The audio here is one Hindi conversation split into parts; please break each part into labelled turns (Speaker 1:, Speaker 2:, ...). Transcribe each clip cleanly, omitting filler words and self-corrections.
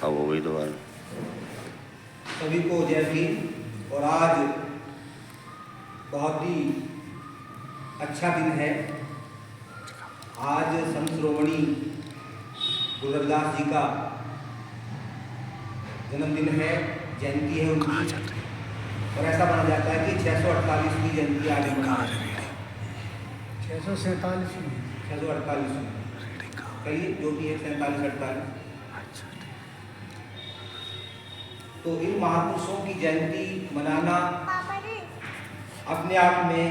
Speaker 1: अब हो गई दोबारा।
Speaker 2: सभी को जय भीम। और आज बहुत ही अच्छा दिन है। आज संत शिरोमणि गुरु रविदास जी का जन्मदिन है, जयंती है उनकी। और ऐसा माना जाता है कि 648वीं जयंती आज मना रहे हैं।
Speaker 3: 647
Speaker 2: 648 कहिए जो भी है, 47 48। तो इन महापुरुषों की जयंती मनाना अपने आप में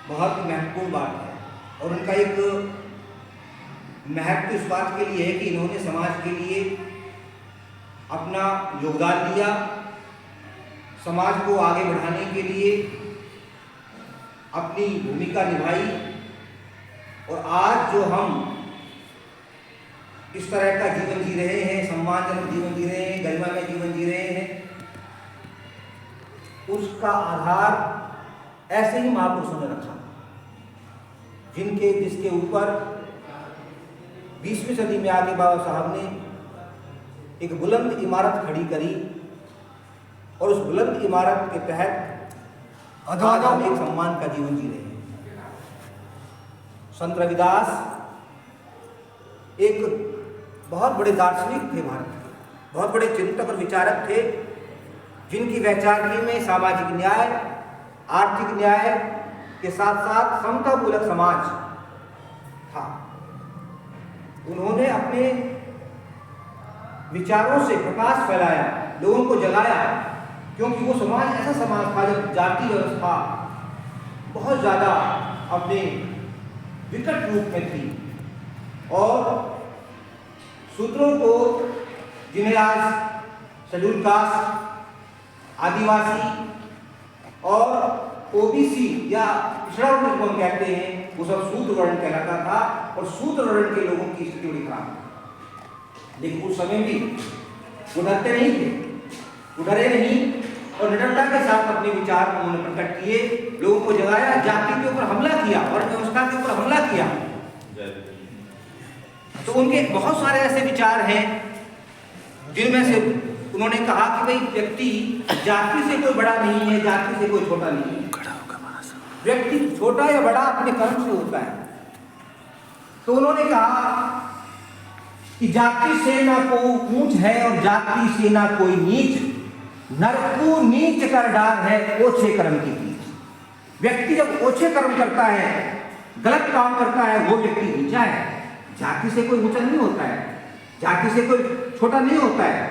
Speaker 2: बहुत महत्वपूर्ण बात है। और उनका एक महत्व इस बात के लिए है कि इन्होंने समाज के लिए अपना योगदान दिया, समाज को आगे बढ़ाने के लिए अपनी भूमिका निभाई। और आज जो हम इस तरह का जीवन जी रहे हैं, सम्मानजनक जीवन जी रहे हैं, गरिमामय जीवन जी रहे हैं, उसका आधार ऐसे ही महापुरुषों ने रखा, जिसके ऊपर 20वीं सदी में आके बाबा साहब ने एक बुलंद इमारत खड़ी करी। और उस बुलंद इमारत के तहत आज हम एक सम्मान का जीवन जी रहे हैं। संत रविदास एक बहुत बड़े दार्शनिक थे, भारत के बहुत बड़े चिंतक और विचारक थे, जिनकी वैचारिक में सामाजिक न्याय, आर्थिक न्याय के साथ साथ समतामूलक समाज था। उन्होंने अपने विचारों से प्रकाश फैलाया, लोगों को जगाया, क्योंकि वो समाज ऐसा समाज था जब जाति व्यवस्था बहुत ज़्यादा अपने विकट रूप में थी। और शूद्रों को, जिन्हें आज शेड्यूल कास्ट, आदिवासी और ओबीसी या पिछड़ा वर्ग को हम कहते हैं, वो सब शूद्र वर्ण कहलाता था। और शूद्र वर्ण के लोगों की स्थिति बड़ी खराब थी। लेकिन उस समय भी वो डरते नहीं थे, वो डरे नहीं और निडरता के साथ अपने विचार उन्होंने प्रकट किए, लोगों को जगाया, जाति के ऊपर हमला किया और व्यवस्था के ऊपर हमला किया। तो उनके बहुत सारे ऐसे विचार हैं जिनमें से उन्होंने कहा कि भाई व्यक्ति जाति से कोई बड़ा नहीं है, जाति से कोई छोटा नहीं है। व्यक्ति छोटा या बड़ा अपने कर्म से होता है। तो उन्होंने कहा कि जाति से ना कोई ऊंच है और जाति से ना कोई नीच, नरकू नीच कर डाल है ओछे कर्म की नीच। व्यक्ति जब ओछे कर्म करता है, गलत काम करता है, वो व्यक्ति नीचा है। जाति से कोई ऊंचा नहीं होता है, जाति से कोई छोटा नहीं होता है,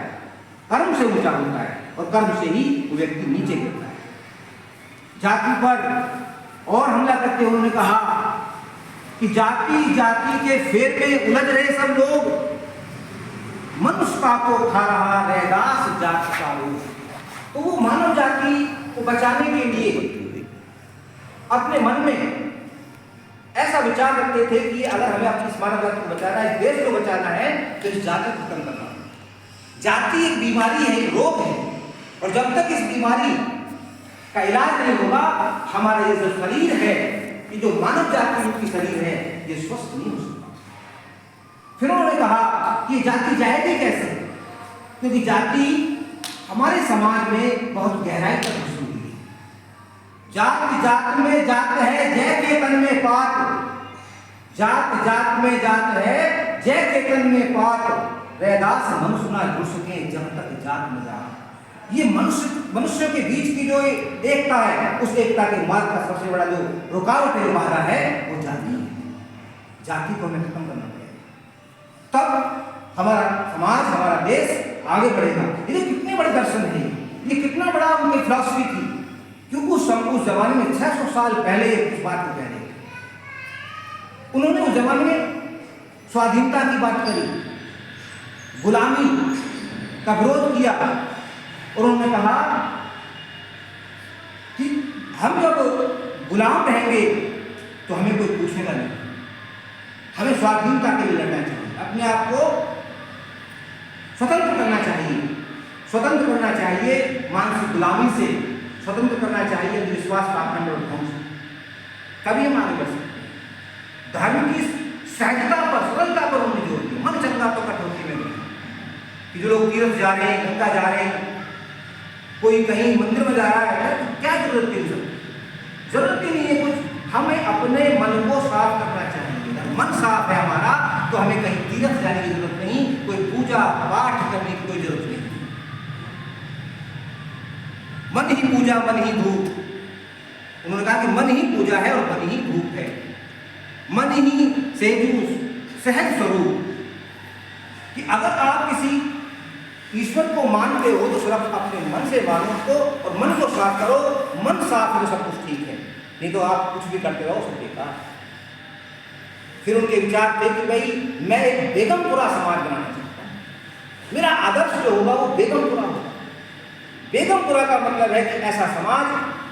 Speaker 2: कर्म से ऊंचा होता है और कर्म से ही वो व्यक्ति नीचे गिरता है। जाति पर और हमला करते हुए उन्होंने कहा कि जाति जाति के फेर में उलझ रहे सब लोग, मनुष्य पापों खा रहा रैदास जाति का लोग। तो वो मानव जाति को बचाने के लिए अपने मन में ऐसा विचार रखते थे कि अगर हमें अपनी इस मानव जाति को बचाना है, इस देश को बचाना है, तो इस जाति को खत्म करना है। जाति एक बीमारी है, एक रोग है। और जब तक इस बीमारी का इलाज नहीं होगा, हमारा ये जो शरीर है, ये जो मानव जाति की शरीर है, ये स्वस्थ नहीं हो सकता। फिर उन्होंने कहा कि जाति जाएगी कैसे, क्योंकि जाति हमारे समाज में बहुत गहराई तक घुसी हुई है। जात जात में जात है, जय चेतन में पात। जात जात में जात है, जय चेतन में पात। रैदास मनुष्य ना जुड़ सके जब तक जात में जात। ये मनुष्य के बीच की जो एकता है, उस एकता के मार्ग का सबसे बड़ा जो रुकावट है, बाधा है, वो जाति है। जाति को हमें खत्म करना पड़ेगा, तब हमारा समाज, हमारा देश आगे बढ़ेगा। ये कितने बड़े दर्शन है, ये कितना बड़ा उनकी फिलॉसफी थी। क्योंकि उस जमाने में 600 साल पहले इस बात को कह रहे थे। उन्होंने उस जमाने में स्वाधीनता की बात करी, गुलामी का विरोध किया। और उन्होंने कहा कि हम जब गुलाम रहेंगे तो हमें कोई पूछेगा नहीं, हमें स्वाधीनता के लिए लड़ना चाहिए, अपने आप को स्वतंत्र करना चाहिए, स्वतंत्र करना चाहिए मानसिक गुलामी से, स्वतंत्र करना चाहिए विश्वास का खंड और ध्वंस। तभी हम आगे बढ़ सकते हैं। धर्म की सहजता पर, सरलता पर उन्होंने जोर दिया। मन चंगा तो कठोर में कि जो लोग तीर्थ जा रहे हैं, गंगा जा रहे हैं, कोई कहीं मंदिर में जा रहा है, तो क्या जरूरत है? जरूरत ही नहीं है कुछ। हमें अपने मन को साफ करना चाहिए। अगर मन साफ है हमारा तो हमें कहीं तीर्थ जाने की जरूरत नहीं, कोई पूजा पाठ करने की कोई जरूरत नहीं। मन ही पूजा मन ही धूप। उन्होंने कहा कि मन ही पूजा है और मन ही धूप है। मन ही सेतु सहज स्वरूप। कि अगर आप किसी ईश्वर को मानते हो तो सिर्फ अपने मन से मानो उसको और मन को साफ करो। मन साफ है तो सब कुछ ठीक है, नहीं तो आप कुछ भी करते रहो सब बेकार। फिर उनके विचार थे कि भाई मैं एक बेगमपुरा समाज बनाना चाहता हूँ। मेरा आदर्श जो होगा वो बेगमपुरा होगा। बेगमपुरा का मतलब है कि ऐसा समाज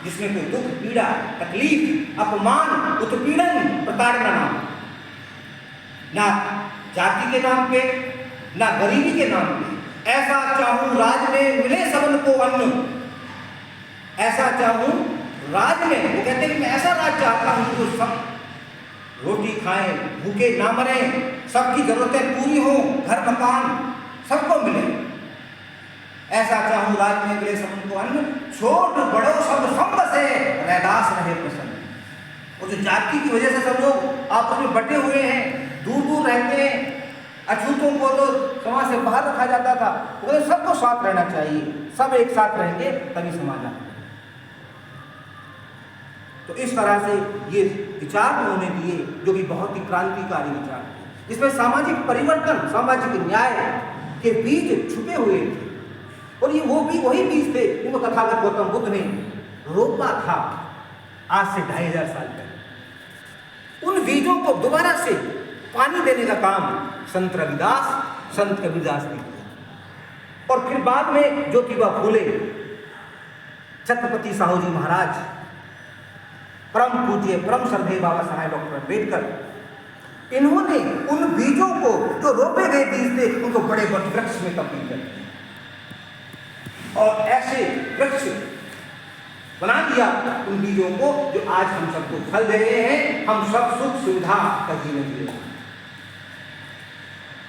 Speaker 2: जिसमें कोई दुख, पीड़ा, तकलीफ, अपमान, उत्पीड़न, प्रताड़ना ना हो। ना जाति के नाम पे, ना गरीबी के नाम पे। ऐसा चाहूं राज में मिले सबन को अन्न। ऐसा चाहूं राज में, वो कहते हैं कि मैं ऐसा राज चाहता हूं जो सब रोटी खाएं, भूखे ना मरे, सबकी जरूरतें पूरी हो, घर मकान सबको मिले। ऐसा चाहूं राज में मिले सबन को अन्न, छोट बड़ो सब बसे, रैदास रहे प्रसन्न। और जो जाति की वजह से सब लोग आपस में बटे हुए हैं, दूर दूर रहते हैं, अछूतों को तो समाज से बाहर रखा जाता था, वो सबको साथ रहना चाहिए, सब एक साथ रहेंगे तभी समाज आएगा। तो इस तरह से ये विचार उन्होंने दिए जो कि बहुत ही क्रांतिकारी विचार थे। इसमें सामाजिक परिवर्तन, सामाजिक न्याय के बीज छुपे हुए थे। और ये वो भी वही बीज थे जिनको तथागत गौतम बुद्ध ने रोपा था आज से 2500 साल पहले। उन बीजों को दोबारा से पानी देने का काम संत रविदास, संत कबीरदास ने किया। और फिर बाद में ज्योतिबा फूले, छत्रपति साहू जी महाराज, परम पूज्य परम श्रद्धेय बाबा साहेब डॉक्टर अम्बेडकर, इन्होंने उन बीजों को जो रोपे गए बीज थे उनको बड़े बड़े वृक्ष में तब्दील कर दिया और ऐसे वृक्ष बना दिया उन बीजों को जो आज हम सबको फल दे रहे हैं, हम सब सुख सुविधा का जीवन जी रहे हैं।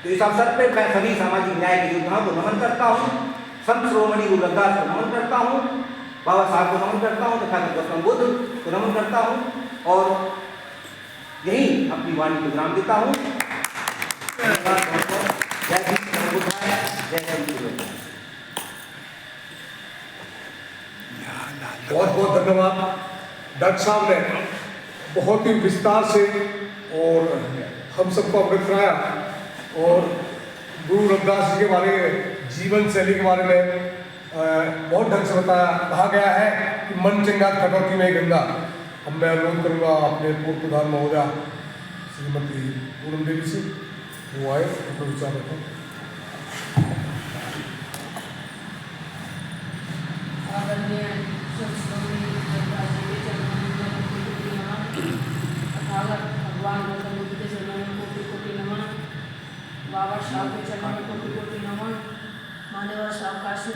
Speaker 2: तो इस अवसर पर मैं सभी सामाजिक न्याय के योद्धाओं को नमन करता हूँ, संत शिरोमणि गुरु रविदास को नमन करता हूँ, बाबा साहब को नमन करता हूँ तथा गौतम बुद्ध को नमन करता हूँ और यही अपनी वाणी को विराम देता हूँ। जय श्री बुद्धाय, जय श्री।
Speaker 1: बहुत बहुत धन्यवाद। डॉक्टर साहब ने बहुत ही विस्तार से और हम सबको अवगत कराया और गुरु रविदास जी के बारे में, जीवन शैली के बारे में बहुत ढंग से बताया। कहा गया है कि मन चंगा कटौती में गंगा। अब मैं अनुरोध करूँगा अपने पूर्व प्रधान महोदया श्रीमती पूनम देवी से, वो आए अपना विचार रखें।
Speaker 3: भगवान गौतम बुद्ध के चरणों में कोटि कोटि नमन। बाबा साहब के चरणों में कोटि कोटि नमन। मान्यवर साहब काशी